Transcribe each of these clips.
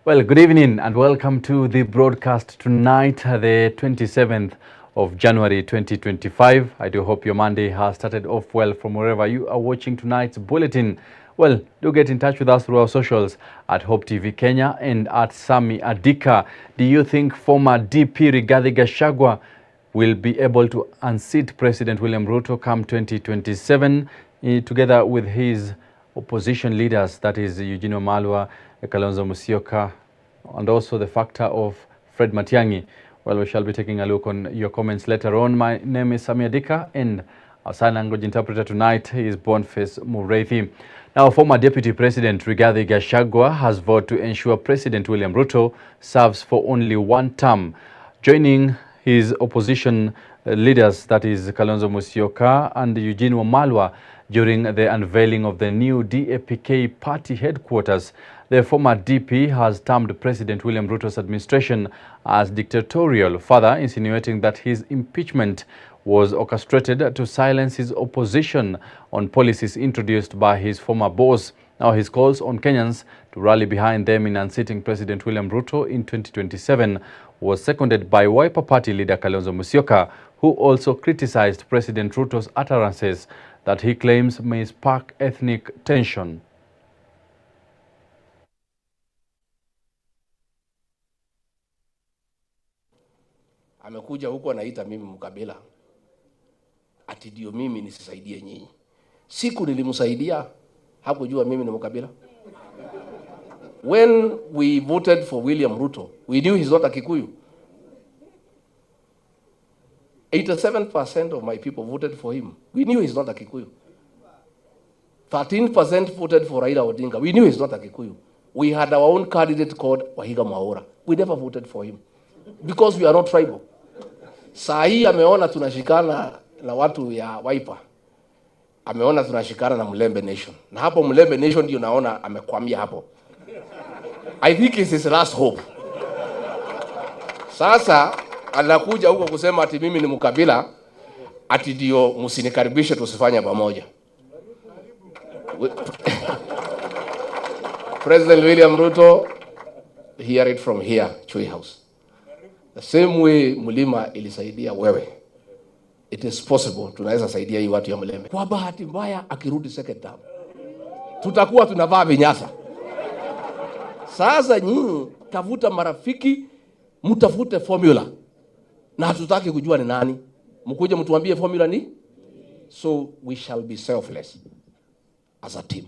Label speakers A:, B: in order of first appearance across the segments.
A: Well, good evening and welcome to the broadcast tonight, the 27th of January 2025. I do hope your Monday has started off well from wherever you are watching tonight's bulletin. Well, do get in touch with us through our socials at Hope TV Kenya and at Sammy Adika. Do you think former DP Rigathi Gachagua will be able to unseat President William Ruto come 2027 together with his opposition leaders, that is Eugene Wamalwa, Kalonzo Musyoka, and also the factor of Fred Matiang'i? Well, we shall be taking a look on your comments later on. My name is Sammy Adika, and our sign language interpreter tonight is Boniface Mureithi. Now, former Deputy President Rigathi Gachagua has vowed to ensure President William Ruto serves for only one term, joining his opposition leaders, that is Kalonzo Musyoka and Eugene Wamalwa, during the unveiling of the new DAPK party headquarters. The former DP has termed President William Ruto's administration as dictatorial, further insinuating that his impeachment was orchestrated to silence his opposition on policies introduced by his former boss. Now, his calls on Kenyans to rally behind them in unseating President William Ruto in 2027 was seconded by Wiper Party leader Kalonzo Musyoka, who also criticized President Ruto's utterances that he claims may spark ethnic tension.
B: Amekuja huko anaita mimi mkabila, ati ndio mimi nisisaidie nyinyi. Siku nilimsaidia hakujua mimi ni mkabila. When we voted for William Ruto, we knew he's not a Kikuyu. 87% of my people voted for him. We knew he's not a Kikuyu. 13% voted for Raila Odinga. We knew he's not a Kikuyu. We had our own candidate called Wahiga Mwaura. We never voted for him because we are not tribal. Saa hii ameona tunashikana na watu ya Wiper. Ameona tunashikana na Mlembe Nation. Na hapo Mlembe Nation ndio naona amekwamia hapo. I think it's his last hope. Sasa anakuja huko kusema ati mimi ni mkabila, ati ndio msinikaribishe tusifanye pamoja. President William Ruto, hear it from here, Chui House. The same way Mulima ilisaidia wewe, it is possible tunaweza saidia hii watu ya Mlembe. Kwa bahati mbaya akirudi second term, tutakuwa tunavaa vinyasa. Sasa nyinyi tafuta marafiki, mtafute formula. Na hatutaki kujua ni nani. Mkuje mtuambie formula ni? So we shall be selfless as a team.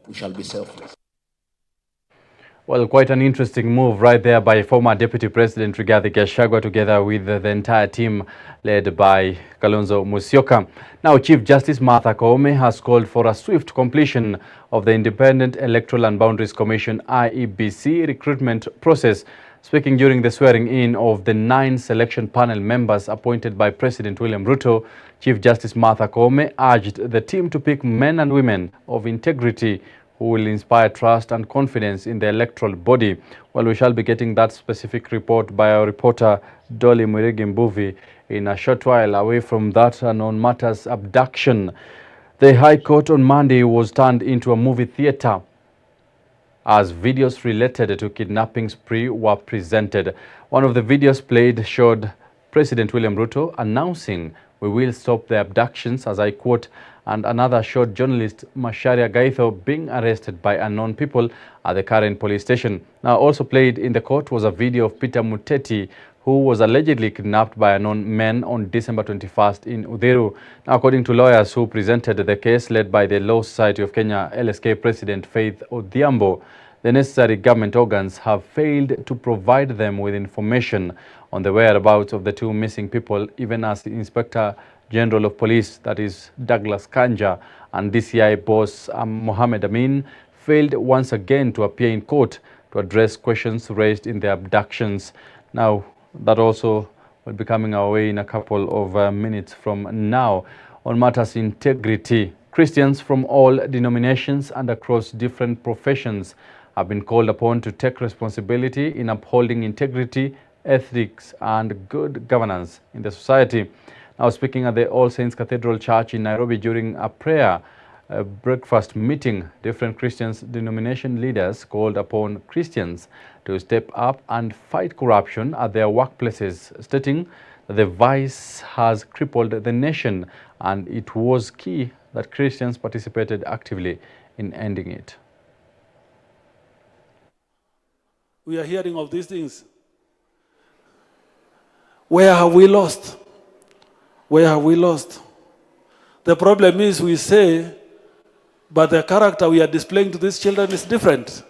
B: We shall be selfless.
A: Well, quite an interesting move right there by former Deputy President Rigathi Gachagua together with the entire team led by Kalonzo Musyoka. Now, Chief Justice Martha Koome has called for a swift completion of the Independent Electoral and Boundaries Commission IEBC recruitment process. Speaking during the swearing-in of the 9 selection panel members appointed by President William Ruto, Chief Justice Martha Koome urged the team to pick men and women of integrity who will inspire trust and confidence in the electoral body. Well, we shall be getting that specific report by our reporter Dolly Mwirigi Mbuvi in a short while. Away from that, and on matters abduction, the High Court on Monday was turned into a movie theater as videos related to kidnapping spree were presented. One of the videos played showed President William Ruto announcing, "We will stop the abductions," as I quote, and another showed journalist Macharia Gaitho being arrested by unknown people at the current police station. Now, also played in the court was a video of Peter Muteti, who was allegedly kidnapped by unknown men on December 21st in Udhiru. Now, according to lawyers who presented the case led by the Law Society of Kenya LSK President Faith Odhiambo, the necessary government organs have failed to provide them with information on the whereabouts of the two missing people, even as the Inspector General of Police, that is Douglas Kanja, and DCI boss Mohammed Amin failed once again to appear in court to address questions raised in the abductions. Now, that also will be coming our way in a couple of minutes from now. On matters integrity, Christians from all denominations and across different professions have been called upon to take responsibility in upholding integrity, ethics, and good governance in the society. Now, speaking at the All Saints Cathedral Church in Nairobi during a prayer a breakfast meeting. Different Christian denomination leaders called upon Christians to step up and fight corruption at their workplaces, stating that the vice has crippled the nation and it was key that Christians participated actively in ending it.
C: We are hearing of these things. Where have we lost? Where have we lost? The problem is we say, but the character we are displaying to these children is different.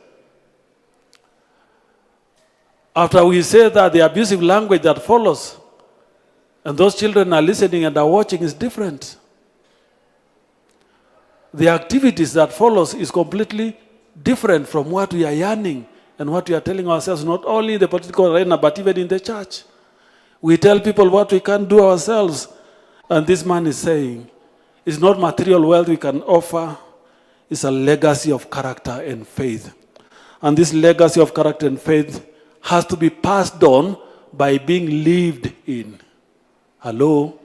C: After we say that, the abusive language that follows, and those children are listening and are watching, is different. The activities that follows is completely different from what we are yearning and what we are telling ourselves, not only in the political arena, but even in the church. We tell people what we can't do ourselves. And this man is saying, it's not material wealth we can offer, it's a legacy of character and faith. And this legacy of character and faith has to be passed on by being lived in. Hello?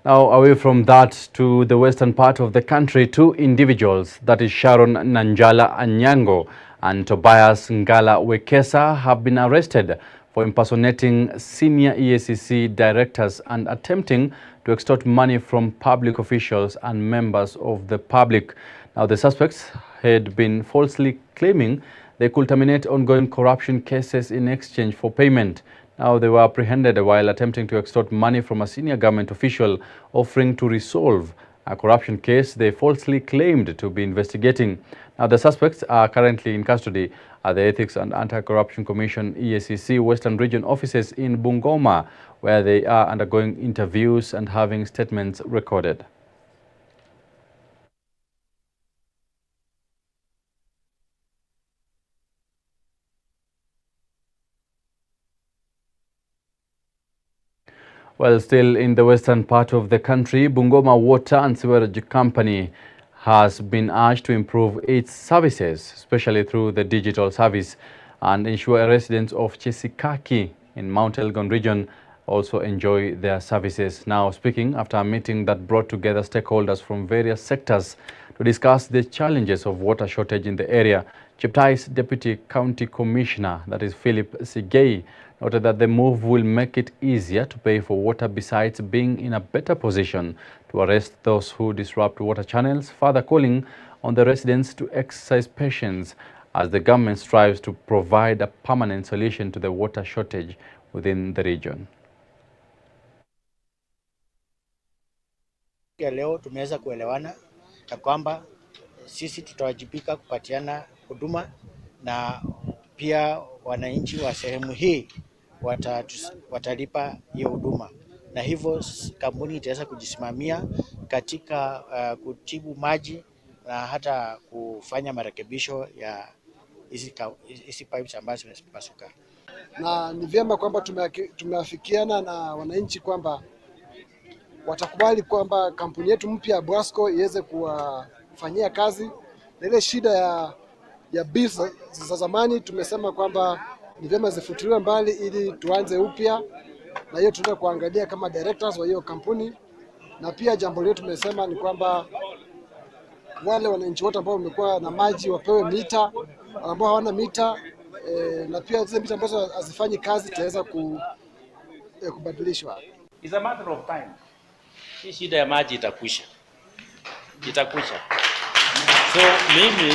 A: Now, away from that to the western part of the country, two individuals, that is Sharon Nanjala Anyango and Tobias Ngala Wekesa, have been arrested for impersonating senior EACC directors and attempting to extort money from public officials and members of the public. Now, the suspects had been falsely claiming they could terminate ongoing corruption cases in exchange for payment. Now, they were apprehended while attempting to extort money from a senior government official offering to resolve a corruption case they falsely claimed to be investigating. Now, the suspects are currently in custody at the Ethics and Anti-Corruption Commission EACC Western Region offices in Bungoma, where they are undergoing interviews and having statements recorded. Well, still in the western part of the country, Bungoma Water and Sewerage Company has been urged to improve its services, especially through the digital service, and ensure residents of Chesikaki in Mount Elgon region also enjoy their services. Now, speaking after a meeting that brought together stakeholders from various sectors to discuss the challenges of water shortage in the area, Cheptai's Deputy County Commissioner, that is Philip Sigei, noted that the move will make it easier to pay for water besides being in a better position to arrest those who disrupt water channels, further calling on the residents to exercise patience as the government strives to provide a permanent solution to the water shortage within the region.
D: Leo tumeweza kuelewana na kwamba sisi tutawajibika kupatiana huduma na pia wananchi wa sehemu hii watalipa hiyo huduma, na hivyo kampuni itaweza kujisimamia katika kutibu maji na hata kufanya marekebisho ya hizi pipes ambazo zimepasuka.
E: Na ni vyema kwamba tumeafikiana na wananchi kwamba watakubali kwamba kampuni yetu mpya ya Bwasco iweze kuwafanyia kazi, na ile shida ya bills za zamani tumesema kwamba ni vyema zifutiliwe mbali ili tuanze upya, na hiyo tunaenda kuangalia kama directors wa hiyo kampuni. Na pia jambo letu tumesema ni kwamba wale wananchi wote ambao wamekuwa na maji wapewe mita, ambao hawana mita na pia zile mita ambazo hazifanyi kazi itaweza kubadilishwa.
F: It's a matter of time. Hii shida ya maji itakwisha. So mimi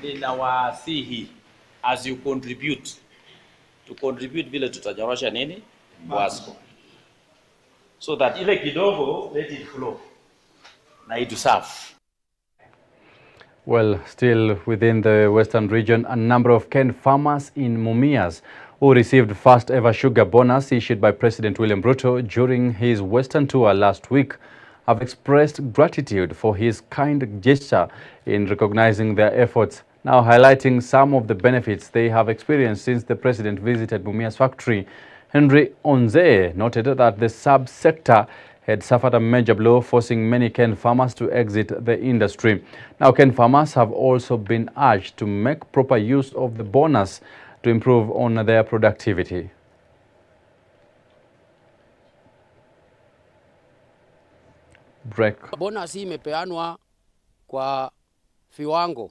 F: ninawasihi as you contribute vile tutanyorosha nini Bwasco, so that ile kidogo let it flow na it serve.
A: Well, still within the western region, a number of cane farmers in Mumias who received first ever sugar bonus issued by President William Ruto during his western tour last week have expressed gratitude for his kind gesture in recognizing their efforts, now highlighting some of the benefits they have experienced since the president visited Mumias factory. Henry Onze noted that the sub-sector had suffered a major blow, forcing many cane farmers to exit the industry. Now, cane farmers have also been urged to make proper use of the bonus to improve on their productivity. break.
G: Bonus hii imepeanwa kwa viwango.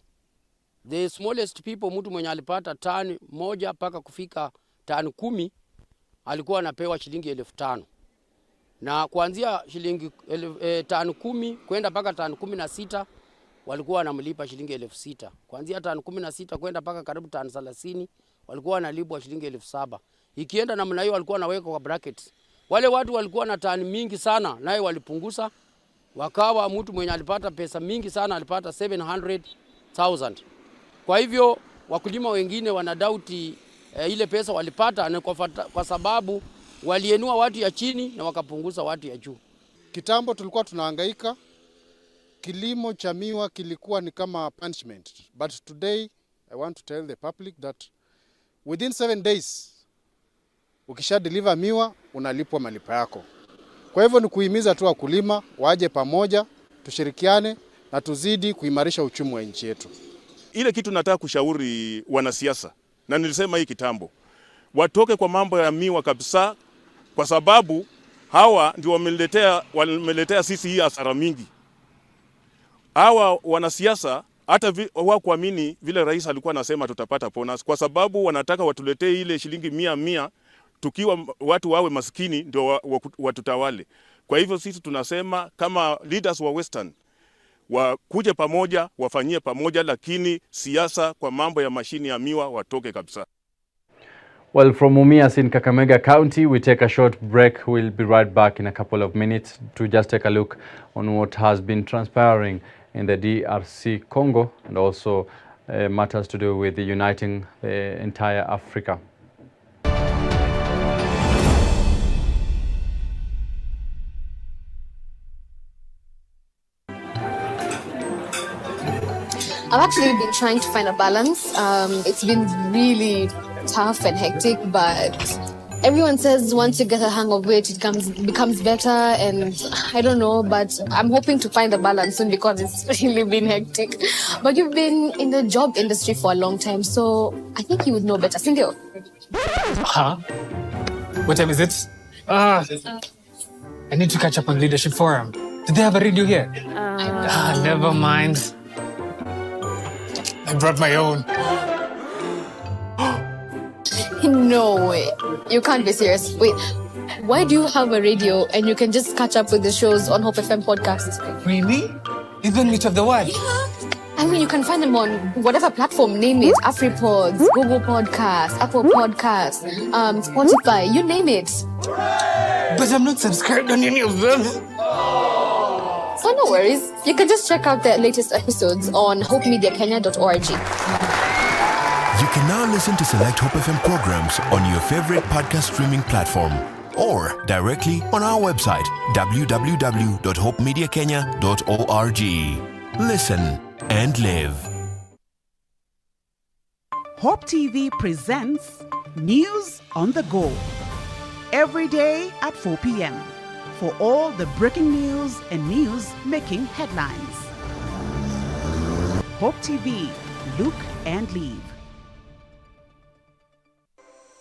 G: The smallest people, mtu mwenye alipata tani moja mpaka kufika tani 10 alikuwa anapewa shilingi 5,000. Na kuanzia shilingi tani 10 kwenda mpaka tani 16 walikuwa wanamlipa shilingi 6,000. Kuanzia tani 16 kwenda mpaka karibu tani 30 walikuwa wanalipwa shilingi 7,000. Ikienda namna hiyo walikuwa wanaweka kwa brackets. Wale watu walikuwa na tani mingi sana naye walipunguza, wakawa mtu mwenye alipata pesa mingi sana alipata 700,000. Kwa hivyo wakulima wengine wanadauti ile pesa walipata na kwa sababu walienua watu ya chini na wakapunguza watu ya juu.
H: Kitambo tulikuwa tunahangaika, kilimo cha miwa kilikuwa ni kama punishment. But today I want to tell the public that within 7 days ukisha deliver miwa unalipwa malipo yako. Kwa hivyo ni kuhimiza tu wakulima waje pamoja, tushirikiane na tuzidi kuimarisha uchumi wa nchi yetu.
I: Ile kitu nataka kushauri wanasiasa, na nilisema hii kitambo, watoke kwa mambo ya miwa kabisa, kwa sababu hawa ndio wameletea sisi hii hasara mingi. Hawa wanasiasa hata hawakuamini vile rais alikuwa anasema tutapata bonus, kwa sababu wanataka watuletee ile shilingi 100 tukiwa watu wawe maskini ndio watutawale. Kwa hivyo sisi tunasema kama leaders wa Western wakuje pamoja, wafanyie pamoja, lakini siasa kwa mambo ya mashini ya miwa watoke kabisa.
A: Well, from Mumias in Kakamega County, we take a short break. We'll be right back in a couple of minutes to just take a look on what has been transpiring in the DRC Congo and also matters to do with uniting the entire Africa.
J: I've actually been trying to find a balance. It's been really tough and hectic, but everyone says once you get a hang of it, it becomes better, and I don't know, but I'm hoping to find a balance soon because it's really been hectic. But you've been in the job industry for a long time, so I think you would know better. Sindio?
K: Huh? What time is it? I need to catch up on Leadership Forum. Do they have a radio here? Never mind. I brought my own.
J: No way. You can't be serious. Wait, why do you have a radio and you can just catch up with the shows on Hope FM podcast?
K: Really? Even which of the one?
J: Yeah. I mean, you can find them on whatever platform, name it. AfriPods, Google Podcasts, Apple Podcasts, Spotify, you name it.
K: But I'm not subscribed on any of them.
J: So no worries. You can just check out the latest episodes on hopemediakenya.org.
L: You can now listen to select Hope FM programs on your favorite podcast streaming platform or directly on our website www.hopemediakenya.org. Listen and live.
M: Hope TV presents News on the Go every day at 4 p.m. for all the breaking news and news making headlines. Hope TV, look and live.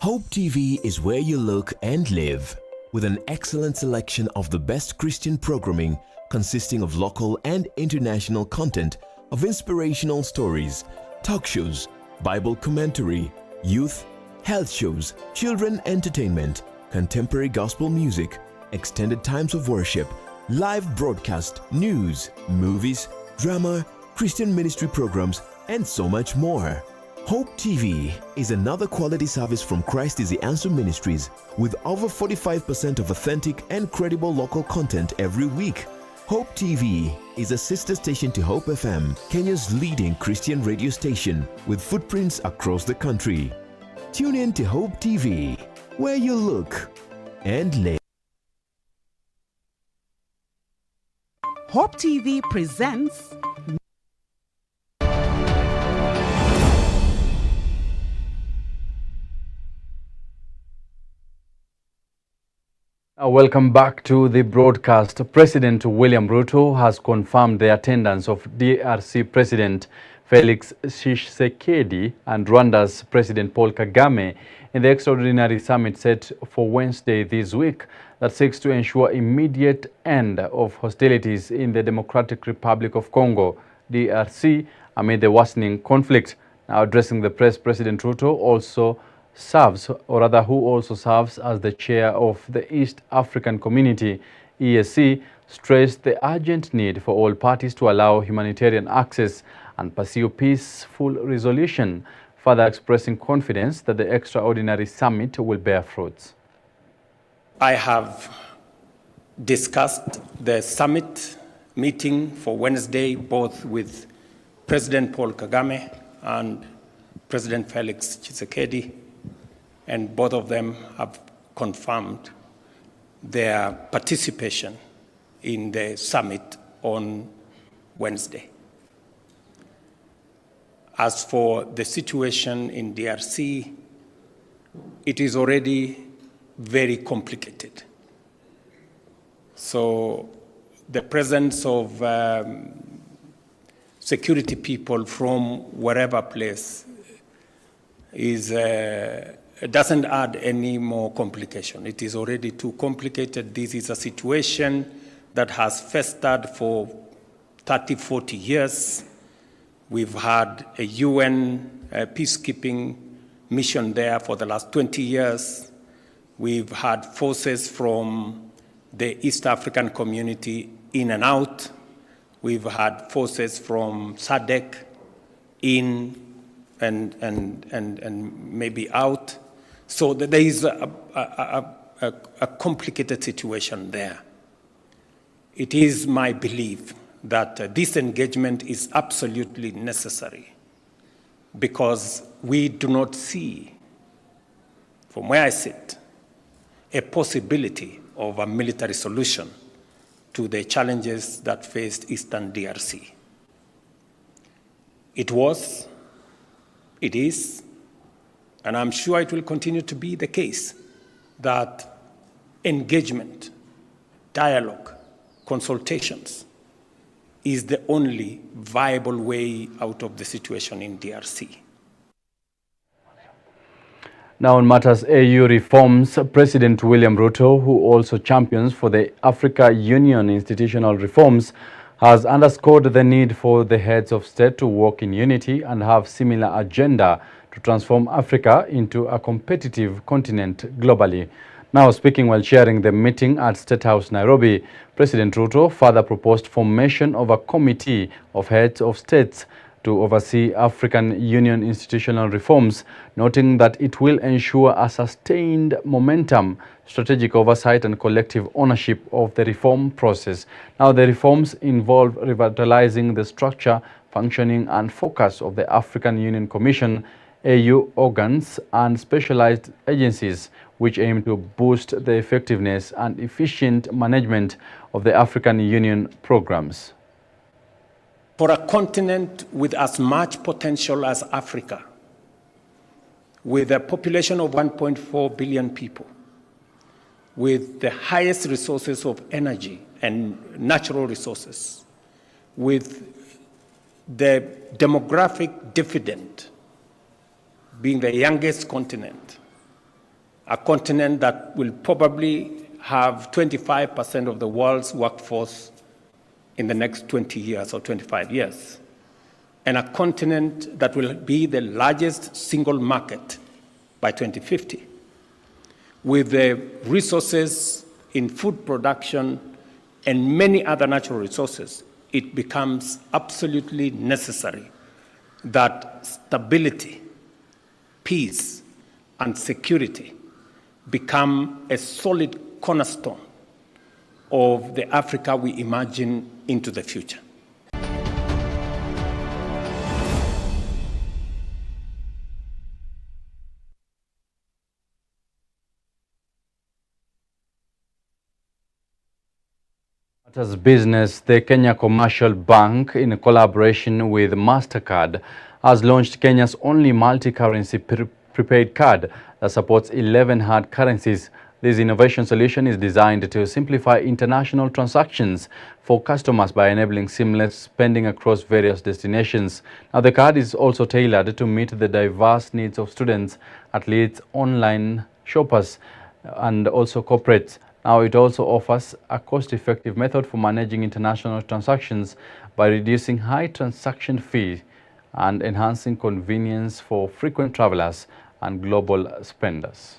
L: Hope TV is where you look and live, with an excellent selection of the best Christian programming consisting of local and international content, of inspirational stories, talk shows, Bible commentary, youth, health shows, children entertainment, contemporary gospel music, extended times of worship, live broadcast, news, movies, drama, Christian ministry programs, and so much more. Hope TV is another quality service from Christ is the Answer Ministries, with over 45% of authentic and credible local content every week. Hope TV is a sister station to Hope FM, Kenya's leading Christian radio station, with footprints across the country. Tune in to Hope TV, where you look and live.
M: Hope TV presents
A: Welcome back to the broadcast. President William Ruto has confirmed the attendance of DRC President Felix Tshisekedi and Rwanda's President Paul Kagame in the extraordinary summit set for Wednesday this week that seeks to ensure immediate end of hostilities in the Democratic Republic of Congo, DRC, amid the worsening conflict. Now addressing the press, President Ruto also serves, or rather who also serves as the chair of the East African Community, EAC, stressed the urgent need for all parties to allow humanitarian access and pursue peaceful resolution, further expressing confidence that the extraordinary summit will bear fruits.
N: I have discussed the summit meeting for Wednesday both with President Paul Kagame and President Felix Tshisekedi, and both of them have confirmed their participation in the summit on Wednesday. As for the situation in DRC, it is already very complicated. So the presence of security people from wherever place doesn't add any more complication. It is already too complicated. This is a situation that has festered for 30, 40 years. We've had a UN peacekeeping mission there for the last 20 years. We've had forces from the East African Community in and out. We've had forces from SADC in and maybe out. So there is a complicated situation there. It is my belief that this engagement is absolutely necessary because we do not see, from where I sit, a possibility of a military solution to the challenges that faced Eastern DRC. It was, it is, and I'm sure it will continue to be the case that engagement, dialogue, consultations is the only viable way out of the situation in DRC.
A: Now on matters AU reforms, President William Ruto, who also champions for the Africa Union institutional reforms, has underscored the need for the heads of state to work in unity and have similar agenda to transform Africa into a competitive continent globally. Now speaking while chairing the meeting at State House, Nairobi, President Ruto further proposed formation of a committee of heads of states to oversee African Union institutional reforms, noting that it will ensure a sustained momentum, strategic oversight and collective ownership of the reform process. Now the reforms involve revitalizing the structure, functioning and focus of the African Union Commission, AU organs and specialized agencies which aim to boost the effectiveness and efficient management of the African Union programs.
N: For a continent with as much potential as Africa, with a population of 1.4 billion people, with the highest resources of energy and natural resources, with the demographic dividend being the youngest continent, a continent that will probably have 25% of the world's workforce in the next 20 years or 25 years, and a continent that will be the largest single market by 2050. With the resources in food production and many other natural resources, it becomes absolutely necessary that stability, peace, and security become a solid cornerstone of the Africa we imagine into the future.
A: As business, the Kenya Commercial Bank, in collaboration with MasterCard, has launched Kenya's only multi-currency prepaid card that supports 11 hard currencies. This innovation solution is designed to simplify international transactions for customers by enabling seamless spending across various destinations. Now, the card is also tailored to meet the diverse needs of students, athletes, online shoppers, and also corporates. Now, it also offers a cost-effective method for managing international transactions by reducing high transaction fees and enhancing convenience for frequent travelers and global spenders.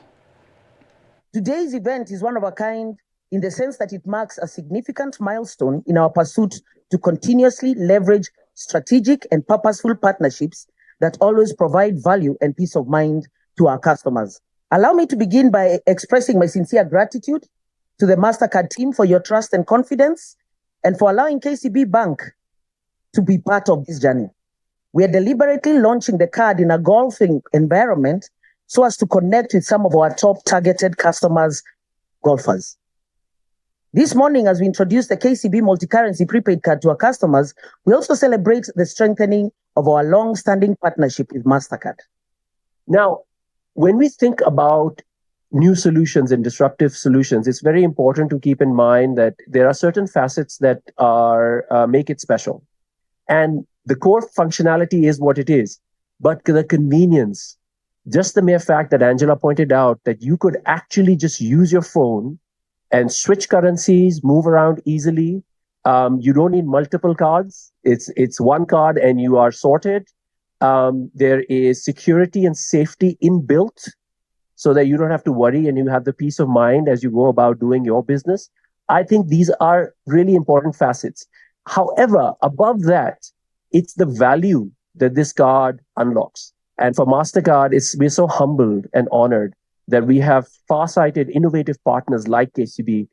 O: Today's event is one of a kind in the sense that it marks a significant milestone in our pursuit to continuously leverage strategic and purposeful partnerships that always provide value and peace of mind to our customers. Allow me to begin by expressing my sincere gratitude to the MasterCard team for your trust and confidence and for allowing KCB Bank to be part of this journey. We are deliberately launching the card in a golfing environment so as to connect with some of our top targeted customers, golfers. This morning, as we introduce the KCB multi-currency prepaid card to our customers, we also celebrate the strengthening of our long-standing partnership with MasterCard.
P: Now, when we think about new solutions and disruptive solutions, it's very important to keep in mind that there are certain facets that are make it special. And the core functionality is what it is, but the convenience, just the mere fact that Angela pointed out that you could actually just use your phone and switch currencies, move around easily. You don't need multiple cards. It's one card and you are sorted. There is security and safety inbuilt so that you don't have to worry and you have the peace of mind as you go about doing your business. I think these are really important facets. However, above that, it's the value that this card unlocks. And for MasterCard, we're so humbled and honored that we have far-sighted, innovative partners like KCB.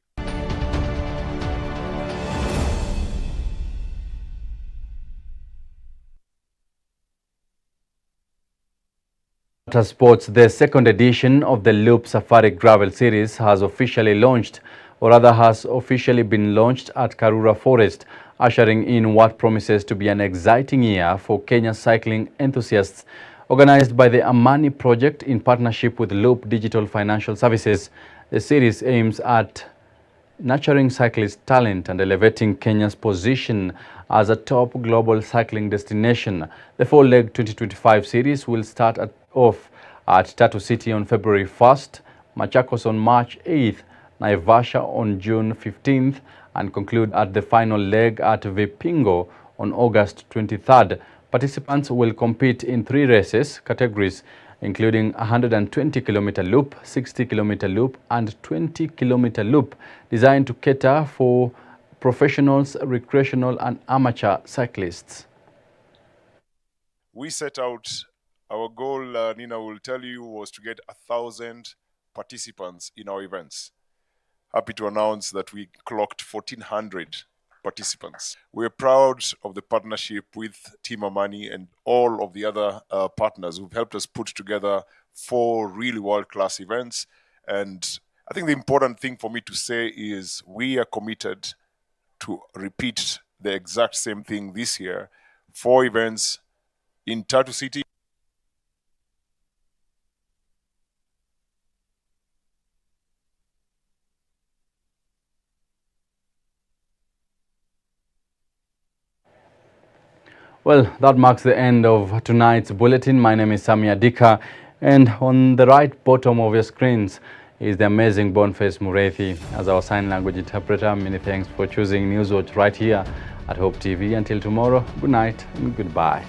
A: Sports, the second edition of the Loop Safari Gravel Series has officially launched, or rather has officially been launched at Karura Forest, ushering in what promises to be an exciting year for Kenya's cycling enthusiasts. Organized by the Amani Project in partnership with Loop Digital Financial Services, the series aims at nurturing cyclist talent and elevating Kenya's position as a top global cycling destination. The four-leg 2025 series will start off at Tatu City on February 1st, Machakos on March 8th, Naivasha on June 15th, and conclude at the final leg at Vipingo on August 23rd. Participants will compete in 3 races categories, including 120-kilometer loop, 60-kilometer loop, and 20-kilometer loop, designed to cater for professionals, recreational, and amateur cyclists.
Q: We set out, our goal, Nina will tell you, was to get 1,000 participants in our events. Happy to announce that we clocked 1,400 participants. We're proud of the partnership with Team Amani and all of the other partners who've helped us put together 4 really world-class events. And I think the important thing for me to say is we are committed to repeat the exact same thing this year. 4 events in Tatu City.
A: Well, that marks the end of tonight's bulletin. My name is Sammy Adika, and on the right bottom of your screens is the amazing Boniface Mureithi as our sign language interpreter. Many thanks for choosing Newswatch right here at Hope TV. Until tomorrow, good night and goodbye.